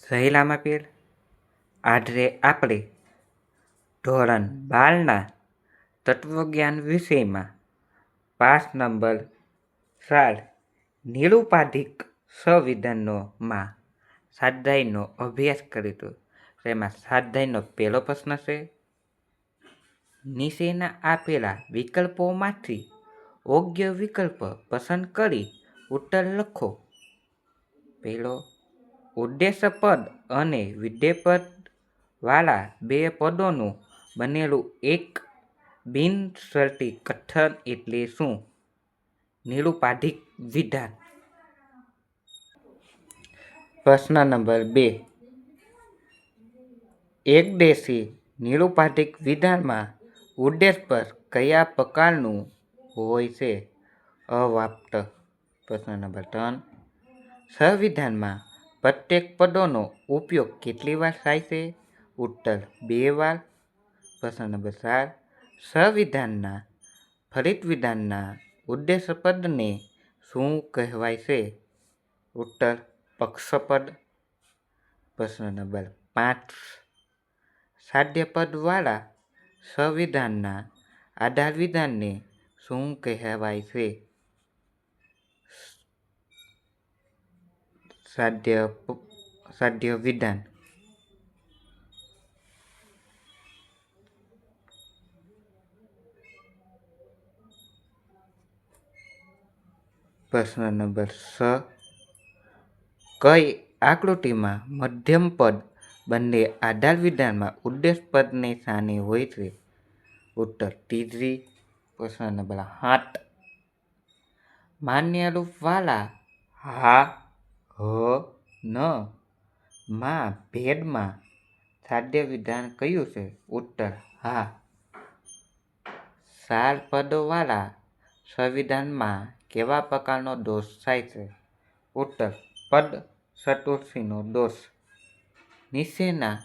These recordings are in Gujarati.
રહેલામાં પેલ આઢરે આપણે ધોરણ 12ના તત્વજ્ઞાન વિષયમાં 5 નંબર 4 નિરુપાધિક સંવિધાનનો માં સ્વાધ્યાયનો અભ્યાસ કરીશું. તેમાં સ્વાધ્યાયનો પહેલો પ્રશ્ન છે, નીચેના આપેલા વિકલ્પોમાંથી યોગ્ય વિકલ્પ પસંદ કરી ઉત્તર લખો. પહેલો, ઉદ્દેશ્ય પદ અને વિધેય પદ વાળા બે પદોનું બનેલું એક બિનશરતી કથન એટલે શું? નિરુપાધિક વિધાન. પ્રશ્ન નંબર 2, એકદેશી નિરુપાધિક વિધાનમાં ઉદ્દેશ પદ કયા પ્રકારનું હોય છે? અવ્યાપ્ત. પ્રશ્ન નંબર 3, સંવિધાનમાં પ્રત્યેક પદોનો ઉપયોગ કેટલી વાર થાય છે? ઉત્તર 2 વાર. પ્રશ્ન નંબર 4, સંવિધાનના ફલિત વિધાનના ઉદ્દેશ પદને શું કહેવાય છે? ઉત્તર પક્ષપદ. પ્રશ્ન નંબર 5, સાધ્ય પદ વાળા સંવિધાનના આધાર વિધાનને શું કહેવાય છે? સાધ્ય વિધાન. પ્રશ્ન નંબર 6, કઈ આકૃતિમાં મધ્યમ પદ બંને આધાર વિધાનમાં ઉદ્દેશ પદને સ્થાને હોય છે? ઉત્તર ત્રીજી. પ્રશ્ન નંબર 7, માન્ય રૂપ વાળા હા, હ, ન માં ભેદમાં સાધ્ય વિધાન કયું છે? ઉત્તર હા. 4 પદો વાળા સંવિધાનમાં કેવા પ્રકારનો દોષ થાય છે? ઉત્તર પદ ચતુર્થીનો દોષ. નીચેના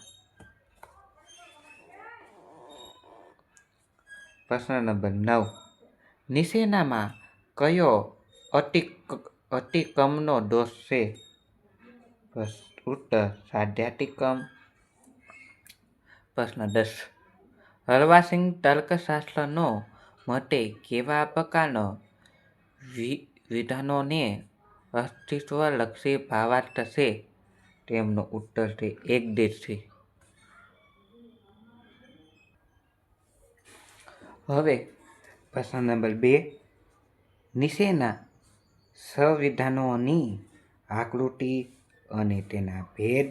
પ્રશ્ન નંબર 9, નીચેનામાં કયો અતિક્રમનો દોષ છે? ઉત્તર સાધ્યાતિક્રમ. પ્રશ્ન 10, હરવાસિંહ તર્કશાસ્ત્રનો મતે કેવા પ્રકારના વિધાનોને અસ્તિત્વલક્ષી ભાવાર્થ છે? તેમનો ઉત્તર છે એકદેશી. હવે પ્રશ્ન નંબર 2, નીચેના સંવિધાનોની આકૃતિ અને તેના ભેદ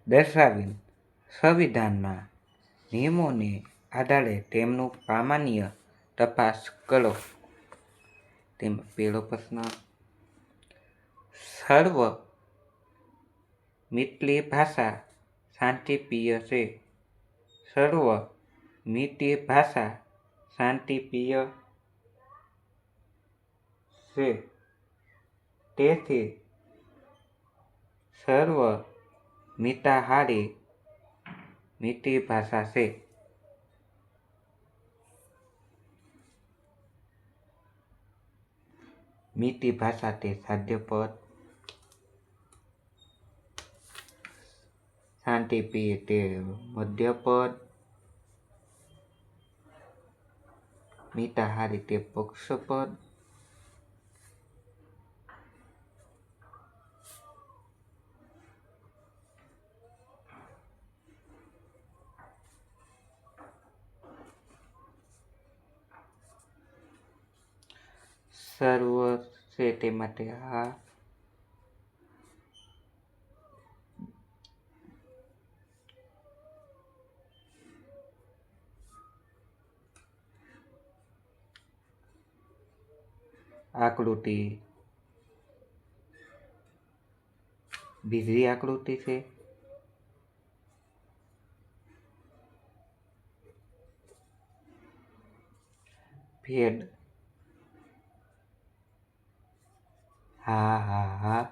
દર્શાવીને સંવિધાનના નિયમોને આધારે તેમનું પ્રામાણ્ય તપાસ કરો. તેમાં પહેલો પ્રશ્ન, સર્વ મિત્રી ભાષા શાંતિપ્રિય છે. સર્વ મિત્રી ભાષા શાંતિપ્રિય છે. તેથી સર્વ મિતાહારી મિત્રી ભાષા છે. મિત્રી ભાષા તે સાધ્ય પદ, શાંતિપ્રિય તે મધ્ય પદ, મિતાહારી તે પક્ષપદ, સર્વ છે તે માટે હા, આકૃતિ બીજી આકૃતિ છે. ભેદ હા હા હા,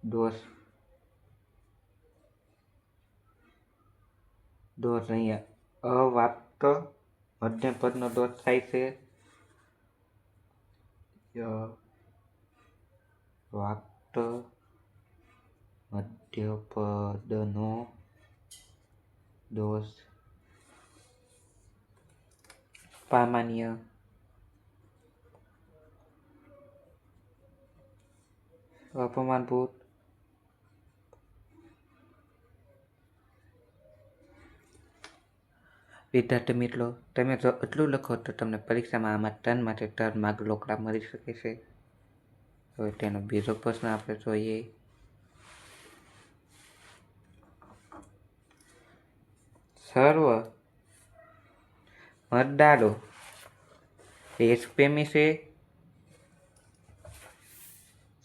દોષ અહીંયા અવ્યાપ્ત મધ્યમ પદનો દોષ થાય છે. વાક્ટ મધ્યપદનો દોષ. સામાન્ય અપમાનભૂત. વિદ્યાર્થી મિત્રો, તમે જો એટલું લખો તો તમને પરીક્ષામાં આમાં 3 માંથી 3 માર્ક લોકડા મળી શકે છે. હવે તેનો બીજો પ્રશ્ન આપણે જોઈએ. સર્વ મતદારો દેશપ્રેમી છે.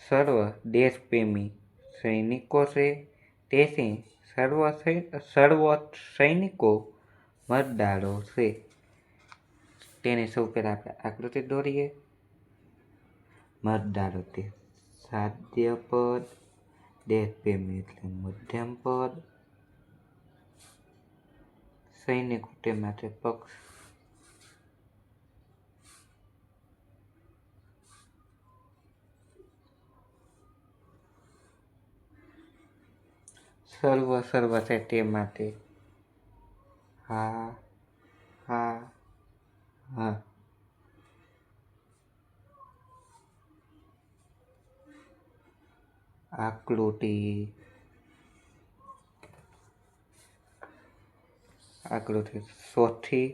સર્વ દેશપ્રેમી સૈનિકો છે. તેથી સર્વ સૈનિકો મતદારો છે. તેને સૌ પહેલા આપણે આકૃતિ દોરીએ. મતદારો તે સાધ્ય પદ, દેશપ્રેમી એટલે મધ્યમ પદ, સૈનિકો તે માટે પક્ષ. સર્વ છે તે માટે હા. આકૃતિ ચોથી.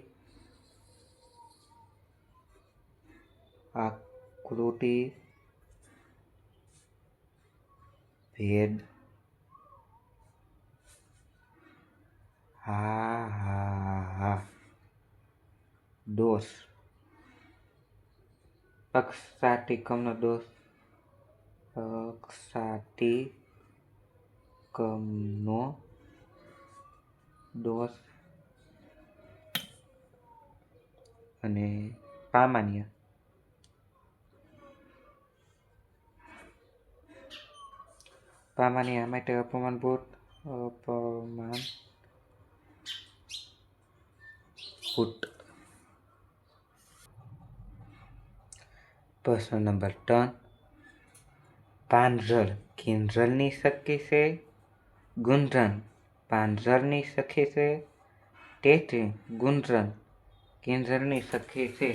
આકૃતિ ભેદ. હા. દોષ પક્ષાતિક્રમનો દોષ. પક્ષાતિક્રમનો દોષ. અને સામાન્ય માટે અપમાનભૂત. પ્રશ્ન નંબર 3. પાંજર કિંજલની સખી છે. ગુંજન પાંજરની સખી છે. તેથી ગુંજન કિંજલની સખી છે.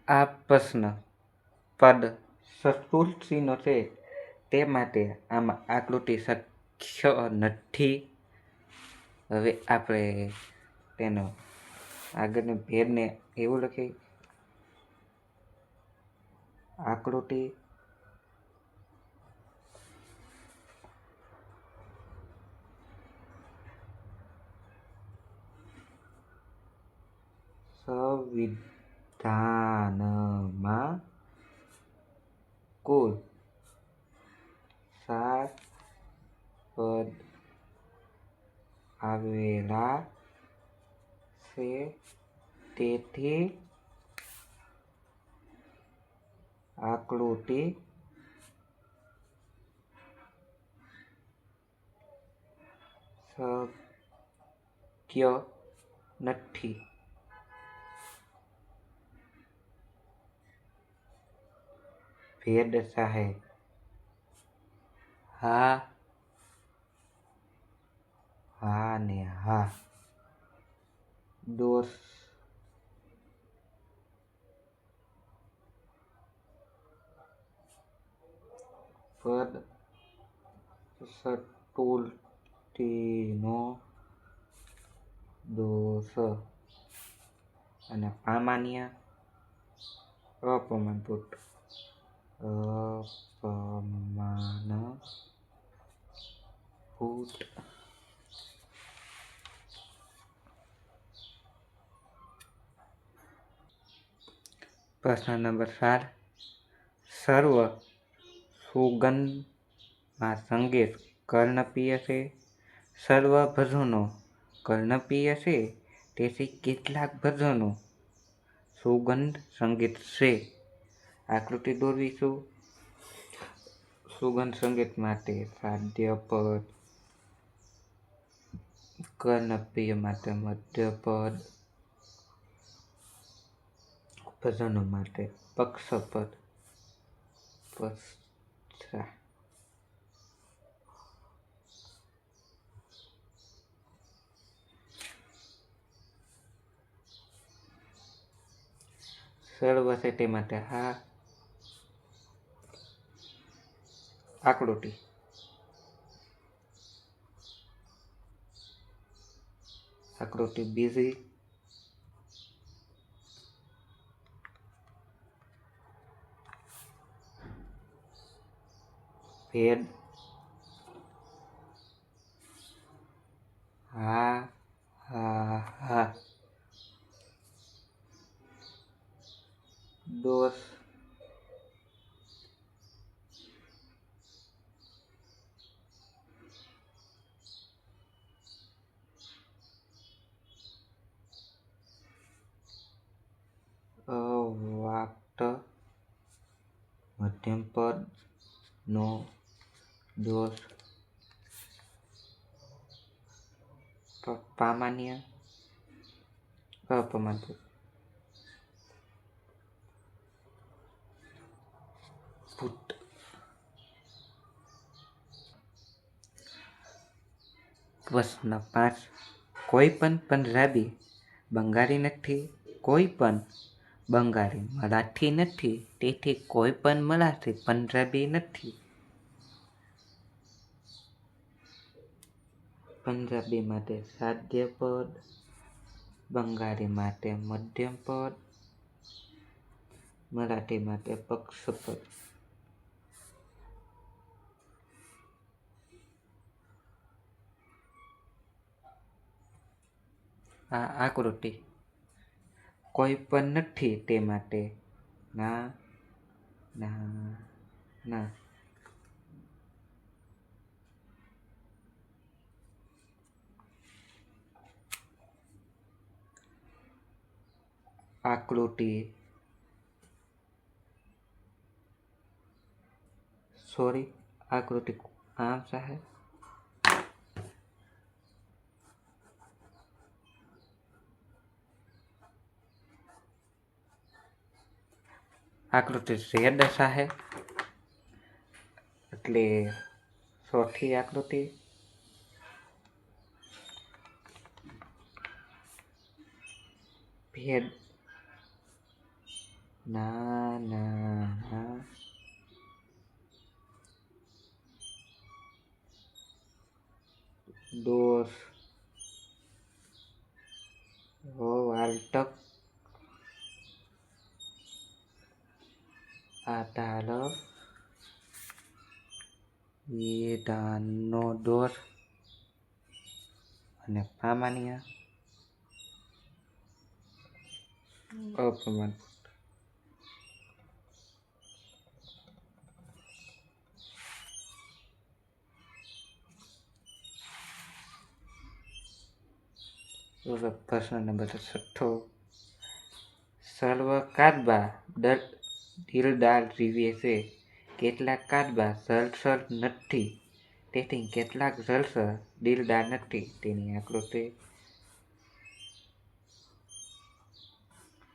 આ પ્રશ્ન પદ ચતુર્થીનો છે. તે માટે આમાં આકૃતિ શક્ય નથી. હવે આપણે તેનો આગળની ભેદને એવું લખી. આકૃતિ સંવિધાનમાં કુલ 7 પદ આવેલા છે. તેથી આકૃતિ શક્ય નથી. ભેદ સાહેબ હા ને હા. દોષ પદ ચતુર્થીનો દોષ. અને સામાન્ય અપમાનભૂત. પ્રશ્ન નંબર 4. સર્વ સુગંધમાં સંગીત કર્ણપ્રિય છે. સર્વ ભજનો કર્ણપ્રિય છે. તેથી કેટલાક ભજનો સુગંધ સંગીત છે. આકૃતિ દોરવીશું. સુગંધ સંગીત માટે સાધ્ય પદ, કર્ણપ્રિય માટે મધ્યપદ, ભજનો માટે પક્ષપદ, પશ્ચા. સર્વ છે તે માટે હા. આકૃતિ આકૃતિ બીજી, ભેદ હા હા હા, દોષ અવાક્ત, મધ્યમપદ નો દોષ, પામાન્ય, અપમાનપદ, ભૂત. પ્રશ્ન 5. કોઈ પણ પંજાબી બંગાળી નથી, કોઈ પણ બંગાળી મરાઠી નથી, તેથી કોઈ પણ મરાઠી પંજાબી નથી. પંજાબી માટે સાધ્ય પદ, બંગાળી માટે મધ્યમ પદ, મરાઠી માટે પક્ષપદ. આ આકૃતિ કોઈ પણ નથી તે માટે ના ના ના. આકૃતિ સોરી આકૃતિ આમ સાહેબ. આકૃતિ ઝેડ સાહેબ, એટલે ચોથી આકૃતિ. ભેદ ના ના ના. દોષ વાર્તક, આધાર, વિધાનનો દોષ અને સામાન્ય અપમાન. પ્રશ્ન નંબર 6. સર્વ કાચબા દિલદાર જીવે છે, કેટલાક કાચબા જળસર નથી, તેથી કેટલાક જળસર દિલદાર નથી. તેની આકૃતિ.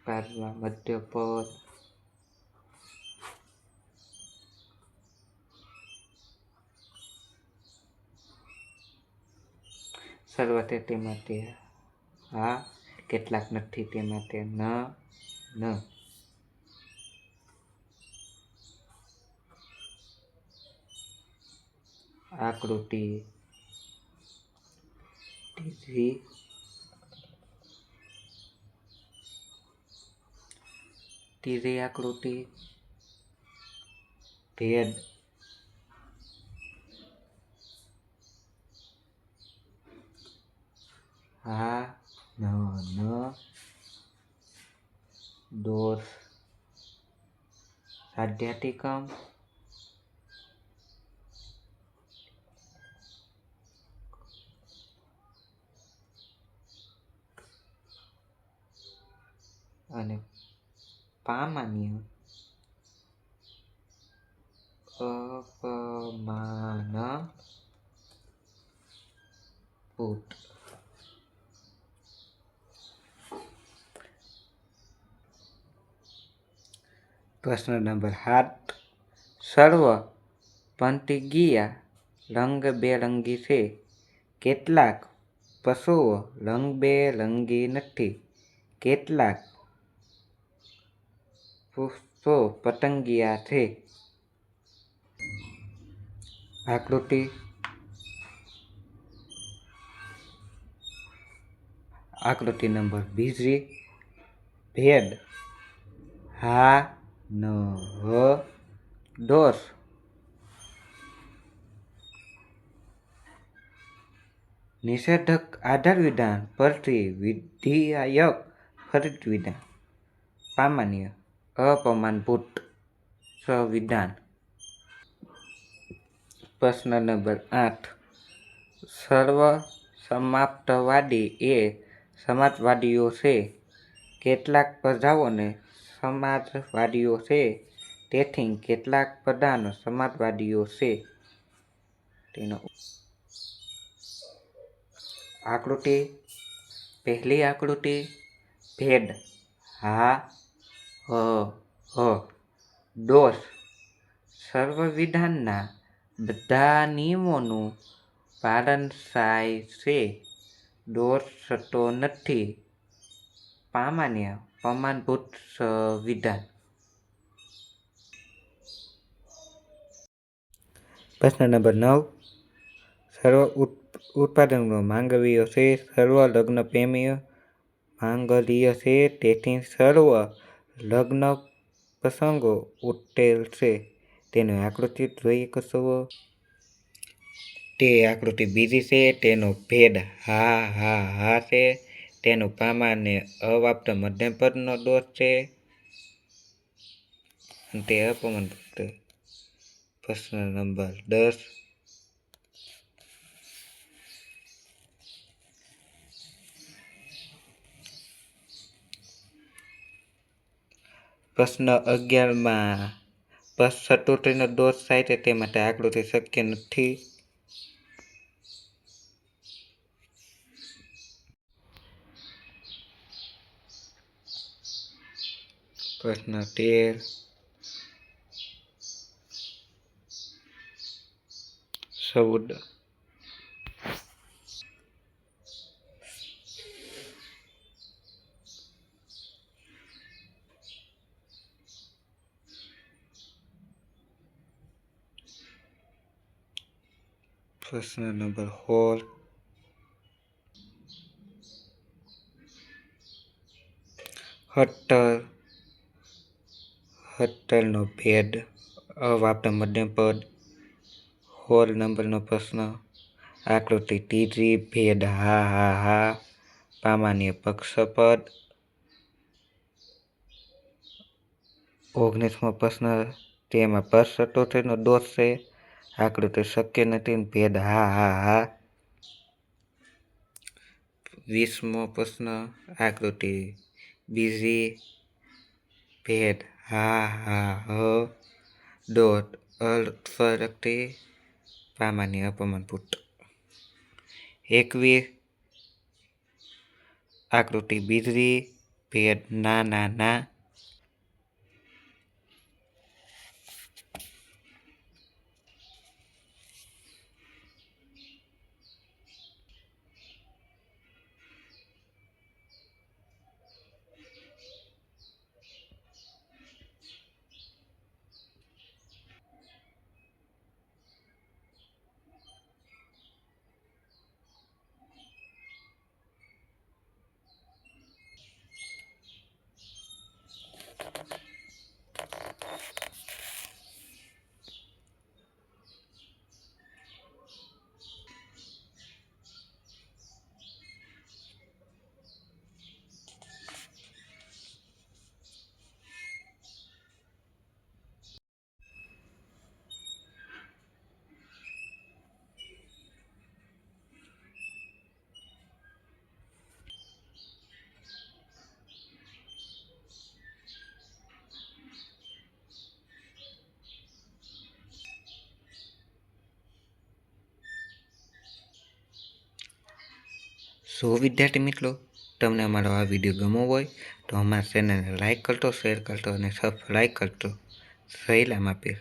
કાચબા મધ્યપદ, સર્વ તે માટે હા, કેટલાક નથી તે માટે ન ન. આકૃતિ ત્રીજી, ત્રીજી આકૃતિ. ભેદ હા ન ન. દોષ સાધ્યાતિકમ, અને પામાન્ય અપમાન ભૂત. પ્રશ્ન નંબર 7. સર્વ પંતીગીયા રંગબેરંગી છે. કેટલાક પશુઓ રંગબેરંગી નથી. કેટલાક પુષ્પો પતંગિયા છે. આકૃતિ નંબર 20. ભેદ હા ન હ દોષ. નિષેધક આધાર વિધાન પરથી વિધેયક ફલિત વિધાન. સામાન્ય અપમાનભૂત સંવિધાન. પ્રશ્ન નંબર 8. સર્વ સમાપ્તવાદી એ સમાજવાદીઓ છે. કેટલાક પ્રજાઓને સમાજવાદીઓ છે. તેથી કેટલાક પ્રધાન સમાજવાદીઓ છે. તેનો આકૃતિ. પહેલી આકૃતિ. ભેદ હા હ દોષ. સર્વ વિધાનના બધા નિયમોનું પાલન થાય છે. દોષ થતો નથી. સામાન્ય પ્રમાણભૂત સંવિધાન. પ્રશ્ન નંબર 9. સર્વ ઉત્પાદનો માંગવીય છે. સર્વ લગ્ન પ્રેમીય માંગલીય છે. તેથી સર્વ લગ્ન પ્રસંગો ઉત્તેલ છે. તેની આકૃતિ જોઈ શકો. તે આકૃતિ બીજી છે. તેનો ભેદ હા છે. તેનું સામાન્ય અવાપ્ત મધ્યમપદનો દોષ છે. તે અપમાનભૂત. પ્રશ્ન નંબર 10. પ્રશ્ન 11માં ચતુર્થીનો દોષ થાય છે. તે માટે આકૃતિ શક્ય નથી. પ્રશ્ન 13. સૌદ. પ્રશ્ન નંબર 16. હત્તરનો ભેદ અવાપ્ત મધ્યમપદ. 16 નંબરનો પ્રશ્ન. આકૃતિ ત્રીજી. ભેદ હા સામાન્ય પક્ષપદ. 19મો પ્રશ્ન. તેમાં પક્ષ ચતુર્થીનો દોષ છે. આકૃતિ શક્ય નથી. ભેદ હા. 20મો પ્રશ્ન. આકૃતિ બીજી. ભેદ હા દોષ અલ્પશક્તિ. સામાન્ય અપમાનભૂત. 21. આકૃતિ બીજી. ભેદ ના. સો વિદ્યાર્થી મિત્રો, તમને અમારો આ વિડીયો ગમ્યો હોય તો અમારા ચેનલને લાઇક કરજો, શેર કરજો અને સબસ્ક્રાઈબ કરજો. સહેલામાં પીર.